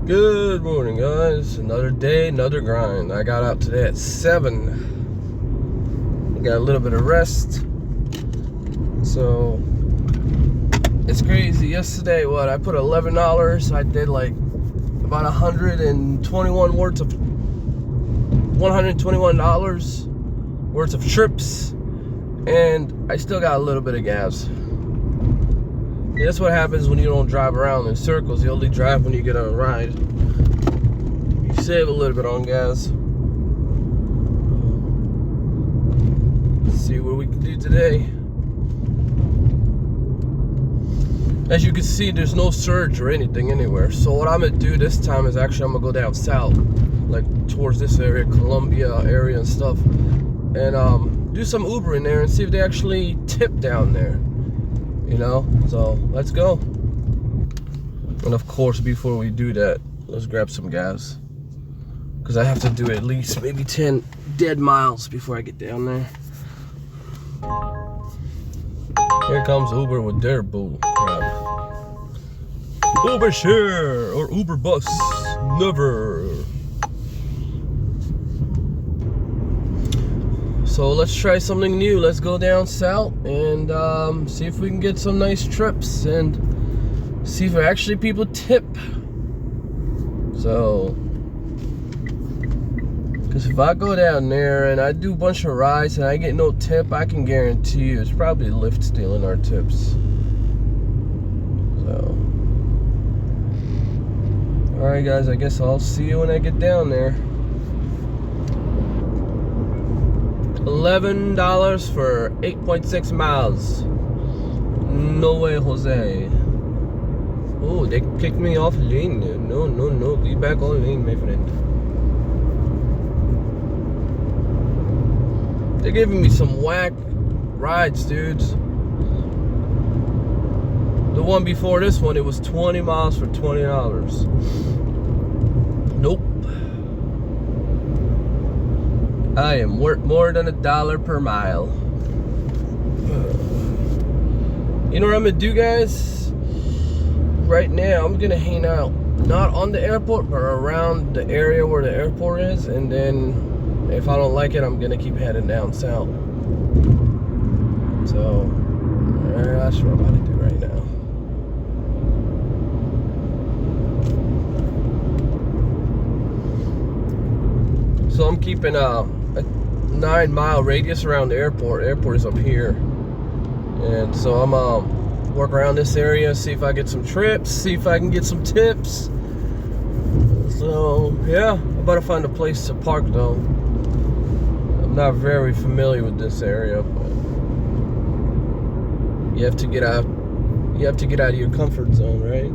Good morning, guys. Another day, another grind. I got out today at 7. Got a little bit of rest. So it's crazy. Yesterday, I put $11. I did like about $121 worth of trips, and I still got a little bit of gas. Yeah, that's what happens when you don't drive around in circles. You only drive when you get on a ride. You save a little bit on gas. Let's see what we can do today. As you can see, there's no surge or anything anywhere. So what I'm gonna do this time is actually I'm gonna go down south, like towards this area, Columbia area and stuff, and do some Uber in there and see if they actually tip down there. You know, so let's go. And of course, before we do that, let's grab some gas, because I have to do at least maybe 10 dead miles before I get down there. Here comes Uber with their bull crap. Uber share or Uber bus, never. So let's try something new. Let's go down south and see if we can get some nice trips and see if actually people tip. So, because if I go down there and I do a bunch of rides and I get no tip, I can guarantee you it's probably Lyft stealing our tips. So, alright guys, I guess I'll see you when I get down there. $11 for 8.6 miles. No way, Jose. Oh, they kicked me off lane. No. Be back on lane, my friend. They're giving me some whack rides, dudes. The one before this one, it was 20 miles for $20. Nope. I am worth more than $1 per mile. You know what I'm gonna do, guys? Right now, I'm gonna hang out, not on the airport, but around the area where the airport is, and then if I don't like it, I'm gonna keep heading down south. So, that's what I'm about to do right now. So I'm keeping a 9-mile radius around the airport. The airport is up here, and so I'm work around this area, see if I get some trips, see if I can get some tips. So yeah, I'm about to find a place to park though. I'm not very familiar with this area, but you have to get out. You have to get out of your comfort zone, right?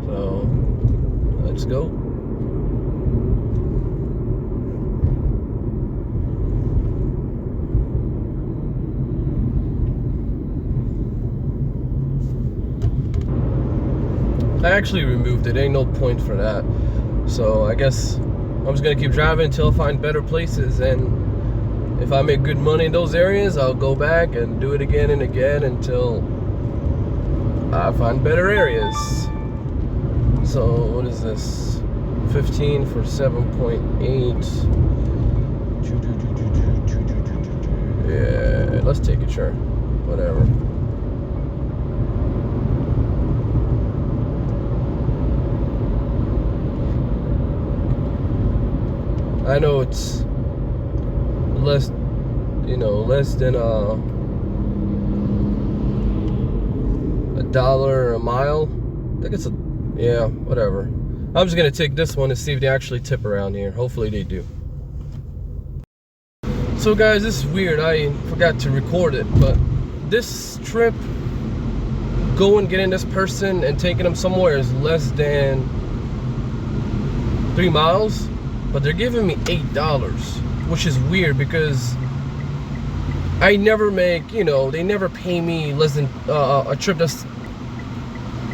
So let's go. I actually removed it, ain't no point for that. So I guess I'm just gonna keep driving until I find better places, and if I make good money in those areas, I'll go back and do it again and again until I find better areas. So what is this? 15 for 7.8. Yeah, let's take it, sure. Whatever. I know it's less than $1 a mile. I think it's yeah, whatever. I'm just gonna take this one and see if they actually tip around here. Hopefully they do. So guys, this is weird. I forgot to record it, but this trip, going getting this person and taking them somewhere is less than 3 miles. But they're giving me $8, which is weird because I never make, they never pay me less than a trip that's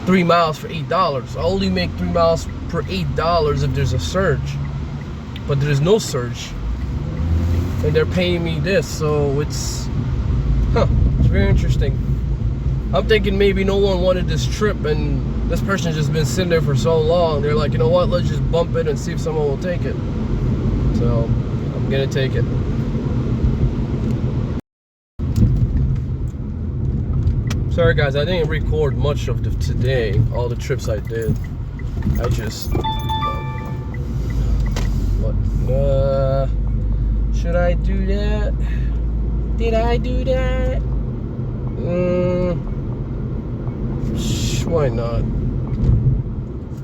3 miles for $8. I only make 3 miles per $8 if there's a surge. But there's no surge. And they're paying me this, so it's very interesting. I'm thinking maybe no one wanted this trip and this person's just been sitting there for so long. They're like, you know what, let's just bump it and see if someone will take it. So I'm gonna take it. Sorry guys, I didn't record much of today, all the trips I did. I just should I do that? Did I do that? Why not?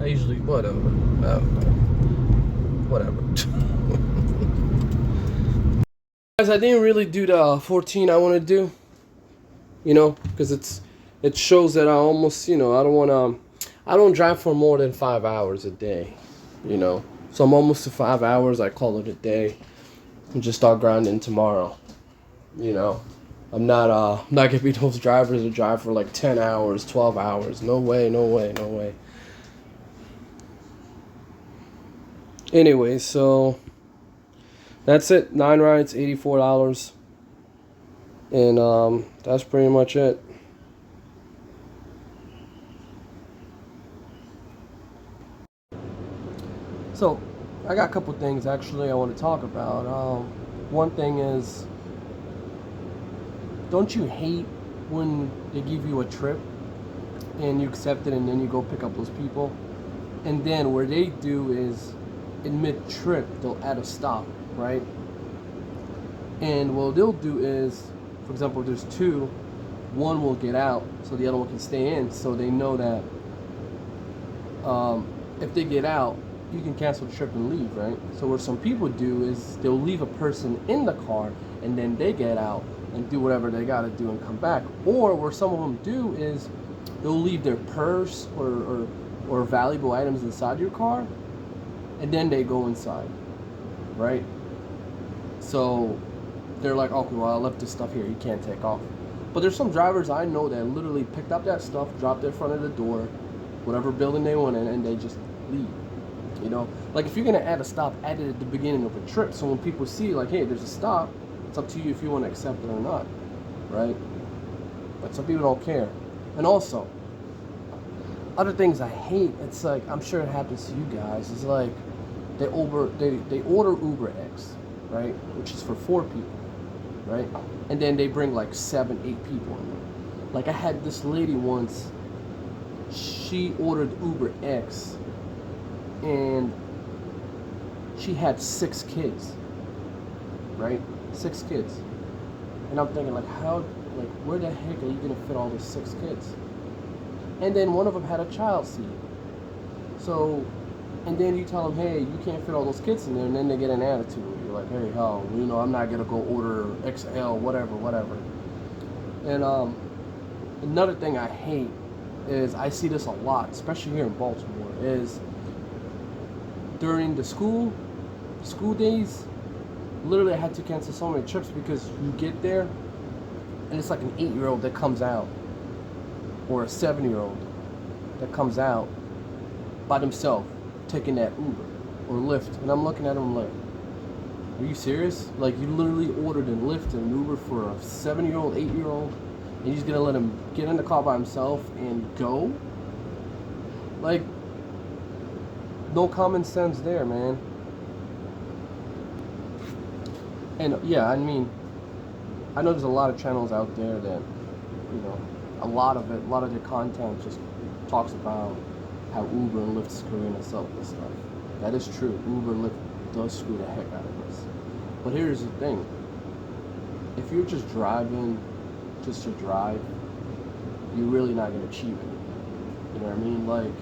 I usually, whatever. Whatever. Guys, I didn't really do the 14 I want to do. You know, because it shows that I almost, you know, I don't drive for more than 5 hours a day. You know, so I'm almost to 5 hours. I call it a day, and just start grinding tomorrow. You know, I'm not gonna be those drivers who drive for like 10 hours, 12 hours. No way, no way, no way. Anyway, so that's it. 9 rides, $84, and that's pretty much it. So I got a couple things actually I want to talk about. One thing is, don't you hate when they give you a trip and you accept it and then you go pick up those people, and then what they do is in mid-trip they'll add a stop, right? And what they'll do is, for example, if there's two, one will get out so the other one can stay in, so they know that if they get out, you can cancel the trip and leave, right? So what some people do is they'll leave a person in the car and then they get out and do whatever they gotta do and come back. Or what some of them do is they'll leave their purse or valuable items inside your car and then they go inside, right? So they're like, okay, well, I left this stuff here, you can't take off. But there's some drivers I know that literally picked up that stuff, dropped it in front of the door, whatever building they went in, and they just leave. You know, like if you're gonna add a stop, add it at the beginning of a trip, so when people see like, hey, there's a stop, it's up to you if you want to accept it or not, right? But some people don't care. And also, other things I hate, it's like, I'm sure it happens to you guys, it's like they order Uber X, right, which is for 4 people, right, and then they bring like 7, 8 people in there. Like I had this lady once, she ordered Uber X and she had 6 kids, right? 6 kids. And I'm thinking like, where the heck are you gonna fit all these 6 kids? And then one of them had a child seat. So, and then you tell them, hey, you can't fit all those kids in there, and then they get an attitude. You're like, hey, hell, you know, I'm not gonna go order XL, whatever. And another thing I hate is, I see this a lot, especially here in Baltimore, is during the school days, literally I had to cancel so many trips because you get there and it's like an 8-year-old that comes out or a 7-year-old that comes out by themselves taking that Uber or Lyft, and I'm looking at them like, are you serious? Like, you literally ordered a Lyft and an Uber for a 7-year-old, 8-year-old, and you're just gonna let him get in the car by himself and go? Like, no common sense there, man. And yeah, I mean, I know there's a lot of channels out there that, you know, a lot of their content just talks about how Uber and Lyft screwing us up and stuff. That is true. Uber and Lyft does screw the heck out of us. But here's the thing. If you're just driving just to drive, you're really not going to achieve anything. You know what I mean? Like,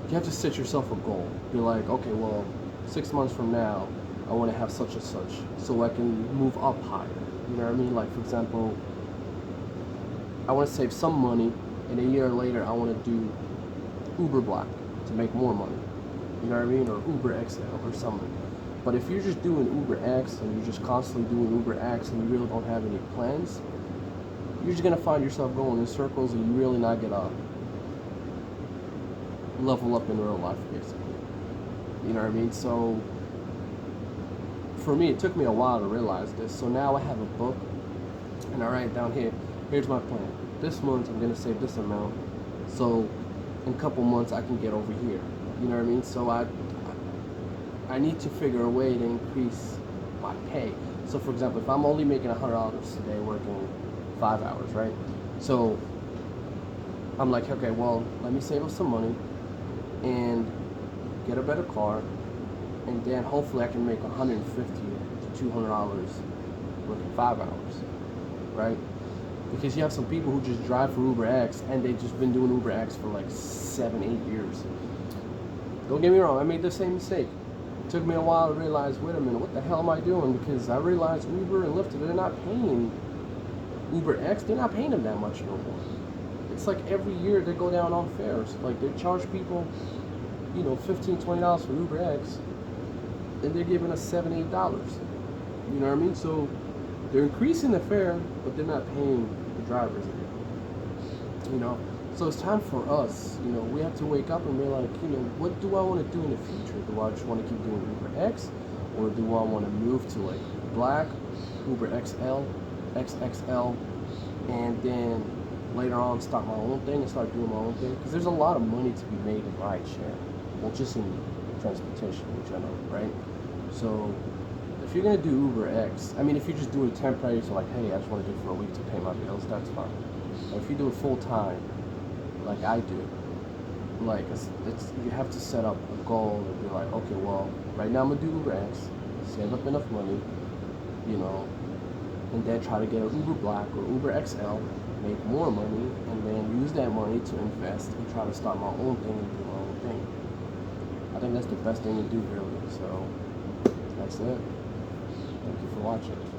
you have to set yourself a goal. Be like, okay, well, 6 months from now, I want to have such and such, so I can move up higher. You know what I mean? Like, for example, I want to save some money, and a year later, I want to do Uber Black to make more money. You know what I mean? Or Uber XL or something. But if you're just doing Uber X and you're just constantly doing Uber X and you really don't have any plans, you're just gonna find yourself going in circles and you're really not gonna level up in real life, basically. You know what I mean? So for me, it took me a while to realize this. So now I have a book and I write down here, here's my plan. this month I'm gonna save this amount, so in a couple months I can get over here. You know what I mean? So I need to figure a way to increase my pay. So for example, if I'm only making $100 today working 5 hours, right? So I'm like, okay, well, let me save up some money and get a better car, and then hopefully I can make $150 to $200 working 5 hours, right? Because you have some people who just drive for Uber X and they've just been doing Uber X for like 7-8 years. Don't get me wrong, I made the same mistake. It took me a while to realize, wait a minute, what the hell am I doing? Because I realized Uber and Lyft, they're not paying Uber X, they're not paying them that much no more. It's like every year they go down on fares. Like they charge people, you know, $15, $20 for Uber X, and they're giving us $7, $8. You know what I mean? So they're increasing the fare, but they're not paying the drivers again. You know? So it's time for us, you know, we have to wake up and be like, you know, what do I want to do in the future? Do I just want to keep doing Uber X? Or do I want to move to like Black, Uber XL, XXL, and then later on start my own thing and start doing my own thing? Because there's a lot of money to be made in rideshare. Well, just in transportation in general, right? So if you're going to do Uber X, I mean, if you're just doing it temporary, so like, hey, I just want to do it for a week to pay my bills, that's fine. But if you do it full time, like I do, like it's you have to set up a goal and be like, okay, well, right now I'm gonna do Uber X, save up enough money, you know, and then try to get an Uber Black or Uber XL, make more money, and then use that money to invest and try to start my own thing and do my own thing. I think that's the best thing to do, really. So that's it. Thank you for watching.